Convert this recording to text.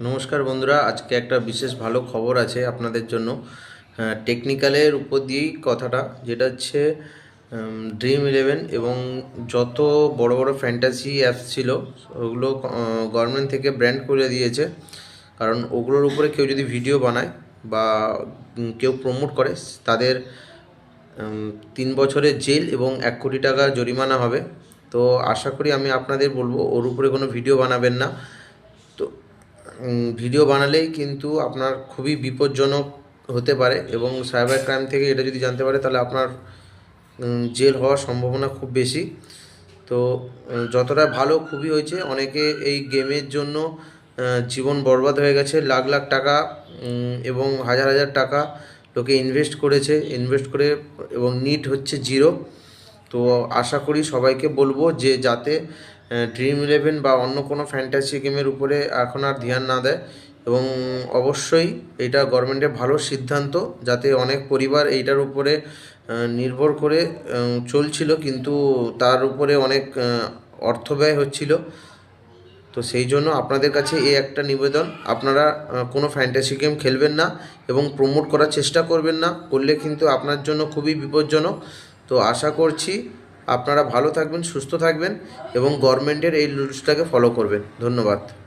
নমস্কার বন্ধুরা, আজকে একটা বিশেষ ভালো খবর আছে আপনাদের জন্য। টেকনিক্যালের উপর দিয়েই কথাটা, যেটা হচ্ছে ড্রিম 11 এবং যত বড় বড় ফ্যান্টাসি অ্যাপস ছিল ওগুলো গভর্নমেন্ট থেকে ব্র্যান্ড করে দিয়েছে। কারণ ওগুলোর উপরে কেউ যদি ভিডিও বানায় বা কেউ প্রমোট করে, তাদের 3 বছরের জেল এবং 1 কোটি টাকা জরিমানা হবে। তো আশা করি আমি আপনাদের বলবো ওর উপরে কোনো ভিডিও বানাবেন না। তো ভিডিও বানালেই কিন্তু আপনার খুবই বিপজ্জনক হতে পারে, এবং সাইবার ক্রাইম থেকে এটা যদি জানতে পারে তাহলে আপনার জেল হওয়ার সম্ভাবনা খুব বেশি। তো যতটা ভালো খুবই হয়েছে। অনেকে এই গেমের জন্য জীবন বরবাদ হয়ে গেছে, লাখ লাখ টাকা এবং হাজার হাজার টাকা লোকে ইনভেস্ট করেছে, ইনভেস্ট করে, এবং নিট হচ্ছে 0। তো আশা করি সবাইকে বলবো যে যাতে ড্রিম 11 বা অন্য কোনো ফ্যান্টাসি গেমের উপরে এখন আর ধ্যান না দেয়। এবং অবশ্যই এটা গভর্নমেন্টের ভালো সিদ্ধান্ত, যাতে অনেক পরিবার এইটার উপরে নির্ভর করে চলছিল, কিন্তু তার উপরে অনেক অর্থ ব্যয় হচ্ছিল। তো সেই জন্য আপনাদের কাছে এই একটা নিবেদন, আপনারা কোনো ফ্যান্টাসি গেম খেলবেন না এবং প্রমোট করার চেষ্টা করবেন না, করলে কিন্তু আপনার জন্য খুবই বিপজ্জনক। তো আশা করছি আপনারা ভালো থাকবেন, সুস্থ থাকবেন এবং গভর্নমেন্টের এই রুলসটাকে ফলো করবেন। ধন্যবাদ।